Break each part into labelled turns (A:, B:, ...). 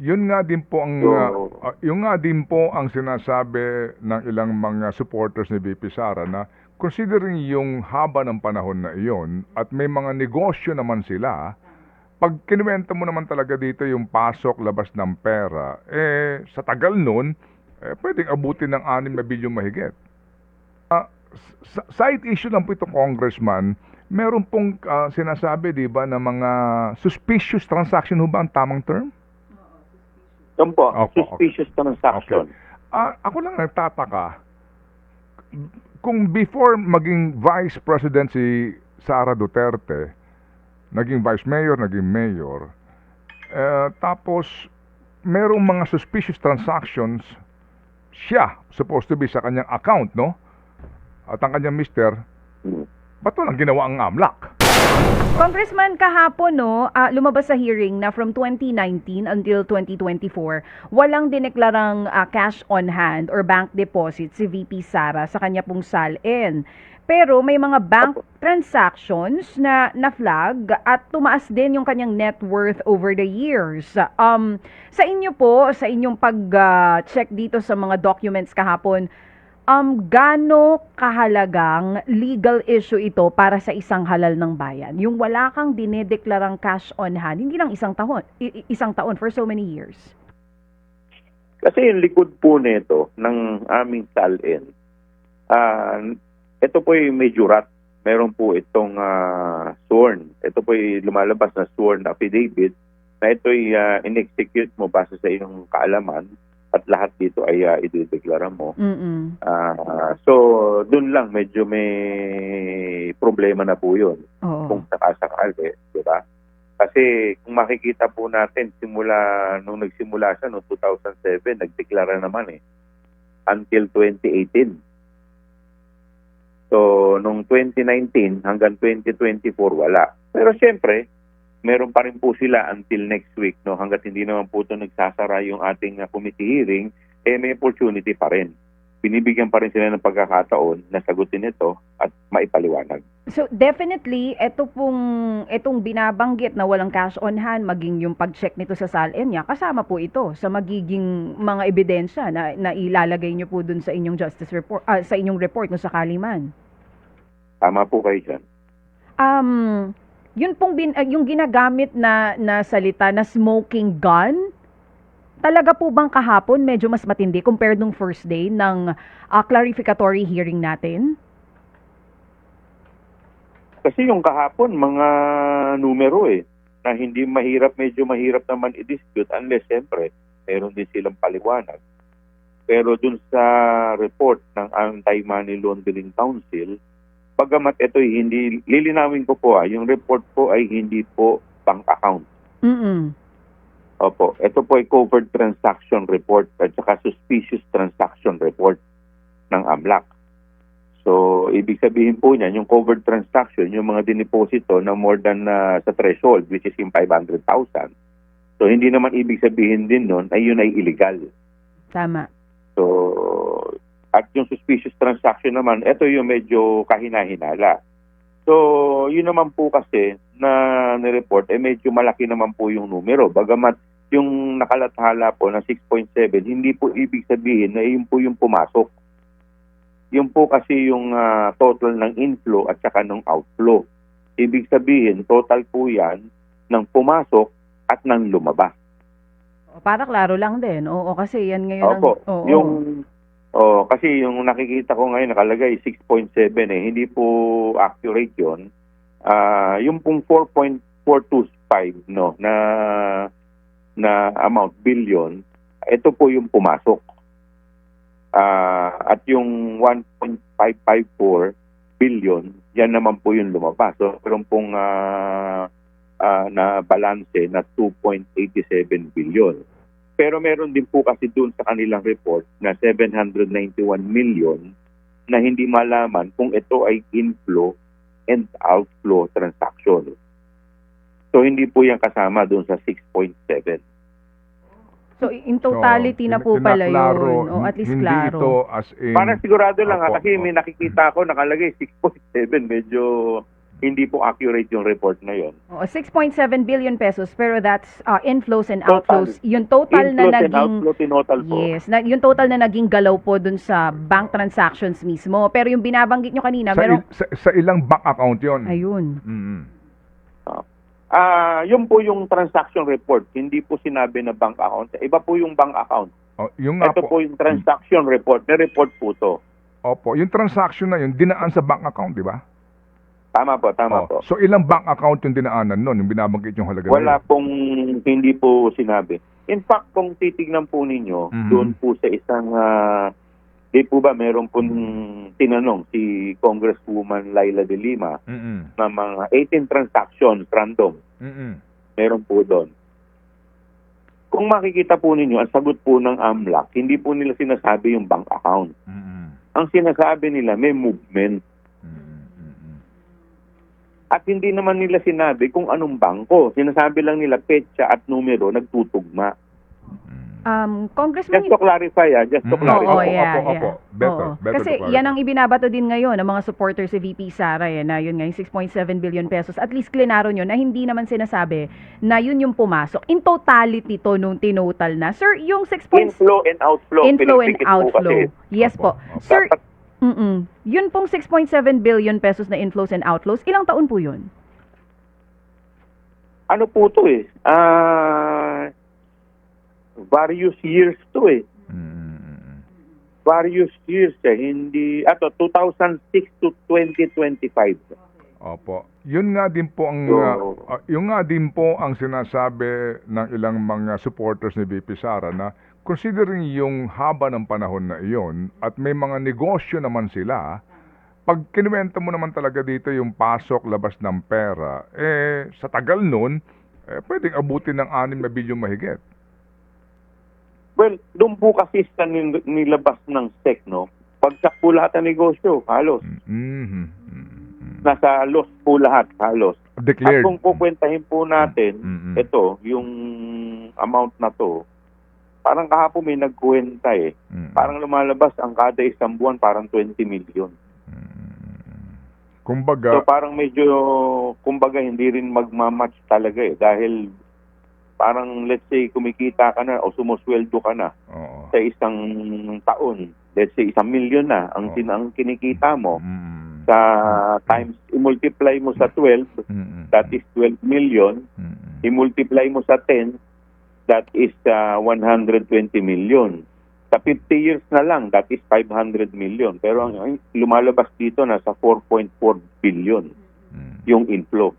A: Yun nga din po ang
B: So,
A: yung nga din po ang sinasabi ng ilang mga supporters ni VP Sara na considering yung haba ng panahon na iyon at may mga negosyo naman sila, pag kinuwenta mo naman talaga dito yung pasok, labas ng pera, sa tagal nun, pwedeng abutin ng 6 na bilyong mahigit. Side issue lang po ito, Congressman, meron pong sinasabi, di ba, na mga suspicious transaction, ho ba ang tamang term?
B: yun po,
A: Opo, okay.
B: suspicious transaction.
A: Ako lang nagtataka, kung before maging Vice President si Sara Duterte, naging Vice Mayor, naging Mayor, tapos merong mga suspicious transactions, siya supposed to be sa kanyang account, no? At ang kanyang mister,
B: Hmm.
A: ba't walang ginawa ang AMLAC?
C: Congressman, kahapon no, lumabas sa hearing na from 2019 until 2024, walang dineklarang cash on hand or bank deposit si VP Sara sa kanya pong SALN. Pero may mga bank transactions na flag at tumaas din yung kanyang net worth over the years. Sa inyo po, sa inyong pag-check dito sa mga documents kahapon, gaano kahalagang legal issue ito para sa isang halal ng bayan? Yung wala kang dinedeklarang cash on hand, hindi lang isang taon, isang taon for so many years.
B: Kasi yung likod po nito ng aming SALN, ito po yung may jurat. Meron po itong sworn. Ito po yung lumalabas na sworn affidavit na ito ay in-execute mo base sa iyong kaalaman at lahat dito ay idedeklara mo.
C: Mm-mm.
B: So, dun lang medyo may problema na po yun.
C: Oo.
B: Kung sakasakali, di ba? Kasi kung makikita po natin, nung nagsimula siya noong 2007, nagdeklara naman until 2018. So, nung 2019 hanggang 2024, wala. Pero siyempre, meron pa rin po sila until next week, no? Hanggat hindi naman po ito nagsasara yung ating committee hearing, may opportunity pa rin. Binibigyan pa rin sila ng pagkakataon na sagutin ito at maipaliwanag.
C: So definitely, itong binabanggit na walang cash on hand, maging yung pag-check nito sa SALN niya, kasama po ito sa magiging mga ebidensya na ilalagay niyo po dun sa inyong justice report, sa inyong report no sakali man.
B: Tama po kayo dyan.
C: Yun pong yung ginagamit na salita na smoking gun, talaga po bang kahapon medyo mas matindi compared nung first day ng clarificatory hearing natin?
B: Kasi yung kahapon, mga numero na hindi medyo mahirap naman i-dispute unless siyempre meron din silang paliwanag. Pero dun sa report ng Anti-Money Laundering Council, bagamat ito hindi, lilinawin ko po yung report po ay hindi po bank account.
C: Mm-mm.
B: Opo, ito po ay covered transaction report at saka suspicious transaction report ng AMLAC. So, ibig sabihin po niyan, yung covered transaction, yung mga dineposito na more than sa threshold, which is yung 500,000. So, hindi naman ibig sabihin din nun ay yun ay illegal.
C: Tama.
B: So, at yung suspicious transaction naman, ito yung medyo kahina-hinala. So, yun naman po kasi na nireport, medyo malaki naman po yung numero. Bagamat yung nakalathala po na 6.7, hindi po ibig sabihin na yun po yung pumasok. Yun po kasi yung total ng inflow at saka ng outflow. Ibig sabihin, total po yan ng pumasok at ng lumabas.
C: Para klaro lang din. Oo, kasi yan ngayon
B: Opo,
C: ang...
B: kasi yung nakikita ko ngayon nakalagay 6.7 hindi po accurate 'yon. Yung pong 4.425 na amount billion, ito po yung pumasok. At yung 1.554 billion, yan naman po yung lumabas. So, meron pong na balance na 2.87 billion. Pero meron din po kasi doon sa kanilang report na 791 million na hindi malaman kung ito ay inflow and outflow transaction. So, hindi po yan kasama doon sa 6.7.
C: So, in totality na po pala yun. O at least
A: hindi
C: klaro.
A: ito as in...
B: Para sigurado lang
A: Opo,
B: kasi may nakikita ako nakalagay 6.7. Medyo hindi po accurate yung report na yon.
C: Oo, 6.7 billion pesos, pero that's inflows and
B: Total.
C: outflows. Yung total na
B: Inflows and
C: naging
B: outflow tinotal po.
C: yes, yung total na naging galaw po dun sa bank transactions mismo. Pero yung binabanggit nyo kanina,
A: Sa,
C: merong
A: sa ilang bank account yon?
C: ayun.
A: Mm-mm.
B: Yun po yung transaction report. Hindi po sinabi na bank account. Iba po yung bank account.
A: Oh, yung nga
B: Ito po yung transaction report. May report po to.
A: Opo, yung transaction na yun, dinaan sa bank account, di ba?
B: Tama po, tama po.
A: So ilang bank account yung dinaanan nun, yung binabanggit yung halaga
B: Wala
A: na yun?
B: pong hindi po sinabi. In fact, kung titignan po ninyo,
A: Mhm.
B: doon po sa isang, di po ba meron pong tinanong si Congresswoman Laila de Lima
A: Mm-mm.
B: na mga 18 transactions random.
A: Mm-mm.
B: Meron po doon. Kung makikita po ninyo, ang sagot po ng AMLAC, hindi po nila sinasabi yung bank account.
A: Mm-mm.
B: Ang sinasabi nila, may movement.
A: Mm-mm.
B: At hindi naman nila sinabi kung anong bangko. Sinasabi lang nila petsa at numero nagtutugma.
C: Congressman,
B: Just to clarify, just to
A: Mm.
B: clarify.
C: Oo, yeah,
A: Opo.
C: yeah.
A: Better,
C: Oo.
A: better
C: Kasi
A: to clarify.
C: yan ang ibinabato din ngayon ng mga supporters si VP Sara na yun nga yung 6.7 billion pesos. At least klinaro nyo na hindi naman sinasabi na yun yung pumasok. In totality to nung tinotal na. Sir, yung 6.
B: Inflow and outflow.
C: Inflow and
B: Pinipikit po
C: outflow.
B: kasi.
C: Yes po.
A: Opo.
C: Sir,
B: Dapat-
C: yun pong 6.7 billion pesos na inflows and outflows, ilang taon po yun?
B: Ano po to eh? Various years to eh.
A: Mm-mm.
B: Various years eh. Hindi, 2006 to 2025.
A: Opo. Yun nga din po ang yung nga din po ang sinasabi ng ilang mga supporters ni VP Sara na considering yung haba ng panahon na iyon at may mga negosyo naman sila, pag kinuwenta mo naman talaga dito yung pasok, labas ng pera, sa tagal nun, pwedeng abutin ng 6 na bilyong mahigit.
B: Well, doon po kasi sa nilabas ng SEC, no? Pagsak po lahat ng negosyo, halos.
A: Mhm.
B: Nasa loss po lahat, halos.
A: Declared.
B: At kung kukwentahin po natin,
A: Mm-mm.
B: ito, yung amount na to, parang kahapon may nagkwenta eh.
A: Mm-mm.
B: Parang lumalabas ang kada isang buwan, parang 20 million.
A: Kumbaga,
B: So parang medyo, kumbaga hindi rin magmamatch talaga eh. Dahil parang let's say kumikita ka na o sumusweldo ka na
A: oo.
B: sa isang taon. Let's say 1 million na ang,
A: Oo.
B: ang kinikita mo.
A: Mm-mm.
B: Sa times, i-multiply mo sa 12,
A: Mm-mm.
B: that is 12 million.
A: Mm-mm.
B: I-multiply mo sa 10, that is 120 million. Sa 50 years na lang, that is 500 million. Pero ang lumalabas dito nasa 4.4 billion yung inflow.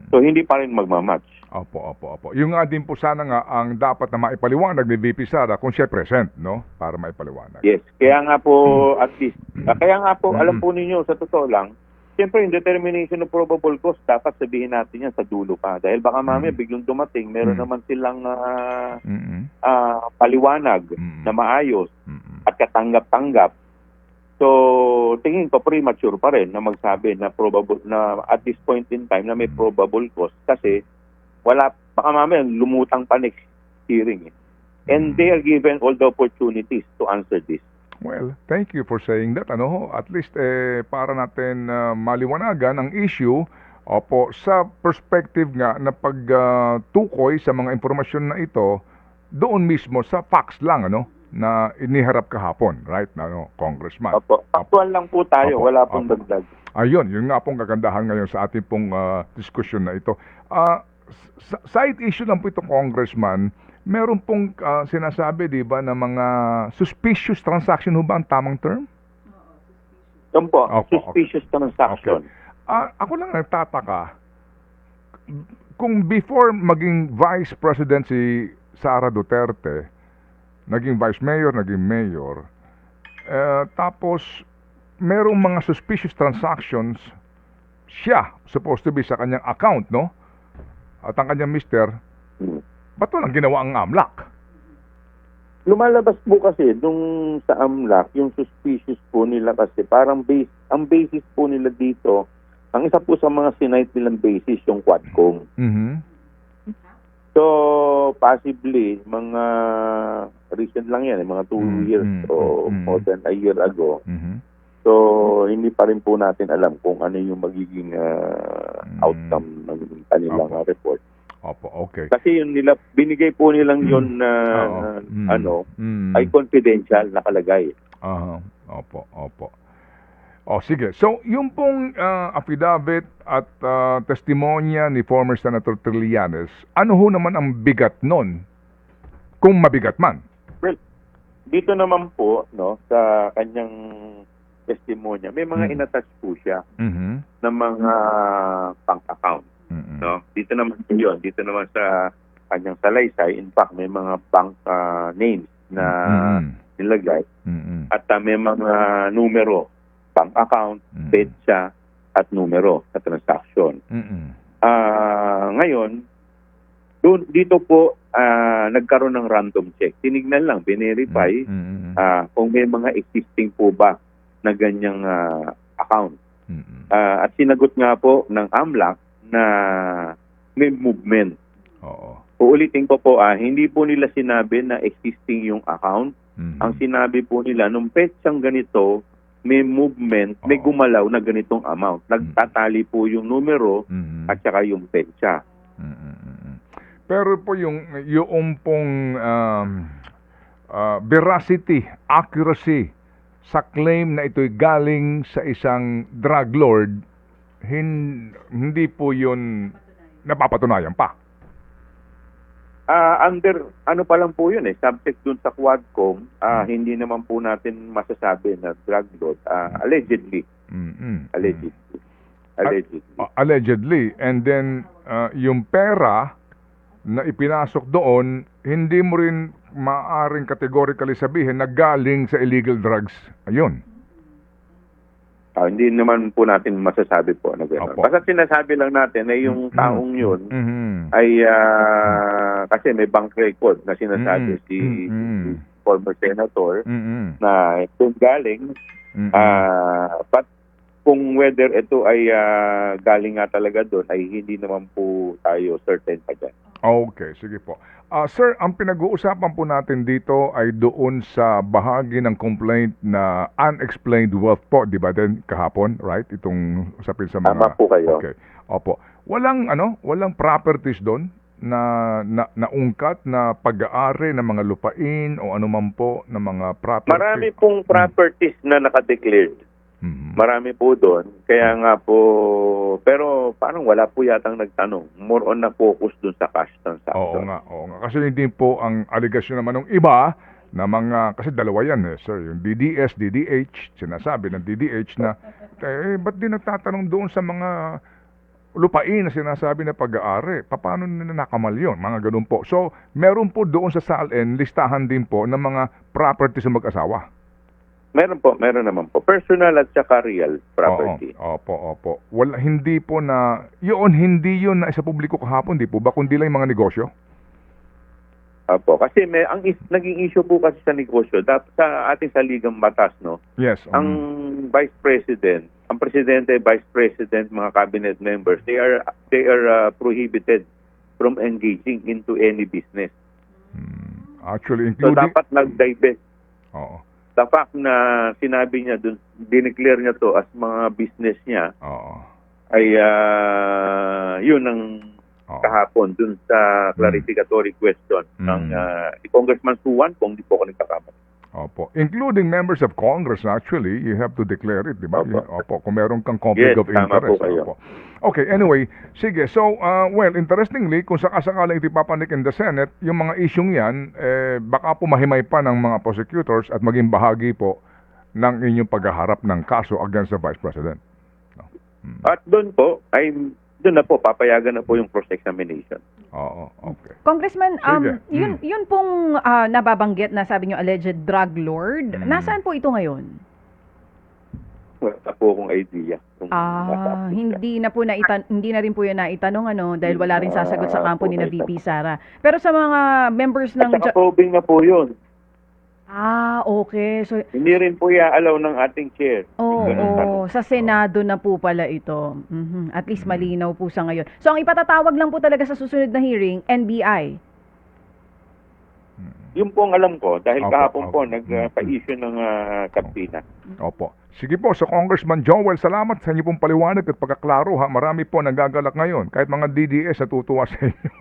B: So hindi pa rin magmamatch.
A: Opo. Yung nga din po sana nga ang dapat na maipaliwanag ni VP Sara kung siya present, no? Para maipaliwanag.
B: Yes, kaya nga po at least, kaya nga po alam po ninyo sa totoo lang, siyempre yung determination of probable cause dapat sabihin natin yan sa dulo pa. Dahil baka mamaya biglang dumating, meron naman silang paliwanag na maayos at katanggap-tanggap. So, tingin ko premature pa rin na magsabi na probable na at this point in time na may probable cause kasi wala, baka mamaya lumutang pa next hearing. And they are given all the opportunities to answer this.
A: Well, thank you for saying that. At least para natin maliwanagan ang issue, opo, sa perspective nga na pagtukoy sa mga impormasyon na ito, doon mismo sa facts lang, na iniharap kahapon, right, Congressman?
B: Opo. Actual lang po tayo,
A: Opo,
B: wala pong
A: opo.
B: dagdag.
A: Ayun, yun nga pong kagandahan ngayon sa ating pong diskusyon na ito. Side issue lang po ito, Congressman. Meron pong sinasabi, di ba, na mga suspicious transaction, ho ba ang tamang term?
B: Yun po,
A: Opo,
B: suspicious transaction.
A: Ako lang nagtataka, kung before maging Vice President si Sara Duterte, naging Vice Mayor, naging Mayor, tapos merong mga suspicious transactions, siya supposed to be sa kanyang account, no? At ang kanyang mister, ba't walang ginawa ang AMLAC?
B: Lumalabas po kasi nung sa AMLAC, yung suspicious po nila kasi parang ang basis po nila dito, ang isa po sa mga sinight nilang basis yung Quadcom. So, possibly, mga recent lang yan, mga 2 years o more than a year ago, So, hindi pa rin po natin alam kung ano yung magiging outcome ng kanilang
A: Opo.
B: report.
A: Opo, okay.
B: Kasi yun nila, binigay po nilang yun na
A: Oo.
B: ay confidential nakalagay.
A: Aha. Opo, opo. O sige, so yung pong affidavit at testimonya ni former Senator Trillanes, ano ho naman ang bigat nun? Kung mabigat man.
B: Well, dito naman po, no, sa kanyang testimonya, may mga inattach po siya
A: Mhm.
B: ng mga bank account.
A: Mhm.
B: No? Dito naman po yun. Dito naman sa kanyang salaysay, in fact, may mga bank names na nilagay.
A: Mhm.
B: At may mga numero, bank account,
A: Mhm.
B: petsa, at numero sa transaction.
A: Mhm.
B: Ngayon, dito po nagkaroon ng random check. Tinignan lang, verify
A: Mhm.
B: kung may mga existing po ba na ganyang account.
A: Mhm.
B: At sinagot nga po ng AMLAC na may movement.
A: Oo.
B: Uulitin ko po, hindi po nila sinabi na existing yung account.
A: Mhm.
B: Ang sinabi po nila, nung petsang ganito, may movement, may
A: Oo.
B: gumalaw na ganitong amount. Nagtatali po yung numero
A: Mhm.
B: at saka yung petsa.
A: Mm. Pero po yung pong veracity, accuracy sa claim na ito'y galing sa isang drug lord, hindi po yun napapatunayan pa.
B: Under, ano pa lang po yun subject dun sa Quadcom, hindi naman po natin masasabi na drug lord, allegedly. Allegedly.
A: And then, yung pera na ipinasok doon, hindi mo rin maaaring categorically sabihin na galing sa illegal drugs. Ayun.
B: Hindi naman po natin masasabi po na gano'n.
A: Opo.
B: Basta sinasabi lang natin na yung taong yun ay kasi may bank record na sinasabi si former senator na kung galing, but kung whether ito ay galing nga talaga doon ay hindi naman po tayo certain pa dyan.
A: Okay, sige po. Sir, ang pinag-uusapan po natin dito ay doon sa bahagi ng complaint na unexplained wealth po, di ba din kahapon, right? Itong usapin sa mga...
B: Tama po kayo.
A: Okay. Opo. Walang properties doon na naungkat na pag-aari ng mga lupain o anuman po ng mga property.
B: Marami pong properties na nakadeclared. Marami po doon. Kaya nga po, pero parang wala po yatang nagtanong. More on na focus doon sa cash transaction.
A: Oo nga. Kasi hindi po ang aligasyon naman ng iba na mga, kasi dalawa yan sir. Yung DDS, DDH, sinasabi ng DDH na, ba't di nagtatanong doon sa mga lupain na sinasabi na pag-aari? Paano nila nakamal yun? Mga ganun po. So, meron po doon sa SALN, listahan din po ng mga properties ng mag-asawa.
B: Meron naman po. Personal at saka real property.
A: Opo. Hindi yun na isa publiko kahapon, di po ba? Kundi lang yung mga negosyo?
B: Opo. Kasi naging issue po kasi sa negosyo, sa ating saligang batas, no?
A: Yes.
B: Ang vice president, ang presidente, vice president, mga cabinet members, they are prohibited from engaging into any business.
A: Actually,
B: So
A: including...
B: dapat nag-divest.
A: Oo.
B: The fact na sinabi niya dun, dineclare niya to as mga business niya, ay yun ang kahapon dun sa clarificatory question ng Congressman Suwan, kung di po ako nagkakamali.
A: Opo. Including members of Congress, actually, you have to declare it, di ba?
B: Opo.
A: Kung meron kang conflict of
B: tama
A: interest.
B: po kayo.
A: Opo. Okay, anyway, sige. So, interestingly, kung sakasakalang ipapanik in the Senate, yung mga isyong yan, baka po mahimay pa ng mga prosecutors at maging bahagi po ng inyong paghaharap ng kaso against the Vice President. No?
B: At doon po, doon na po, papayagan na po yung cross-examination.
A: Oo, okay.
C: Congressman,
A: Sige.
C: yun pong nababanggit na sabi nyo alleged drug lord, nasaan po ito ngayon?
B: Wala po akong idea.
C: Hindi na rin po yun naitanong dahil wala rin sasagot sa kampo ni na VP Sara. Pero sa mga members ng...
B: At saka probing na po yun.
C: Okay. So,
B: hindi rin po i-allow ng ating chair.
C: sa Senado na po pala ito. At least malinaw po sa ngayon. So, ang ipatatawag lang po talaga sa susunod na hearing, NBI.
B: Yung po ang alam ko, dahil
A: Opo,
B: kahapon
A: opo.
B: po, nagpa-issue ng kapina.
A: Opo. Sige po, so Congressman Joel, salamat sa inyo pong paliwanag at pagkaklaro ha. Marami po nagagalak ngayon. Kahit mga DDS natutuwa sa inyo.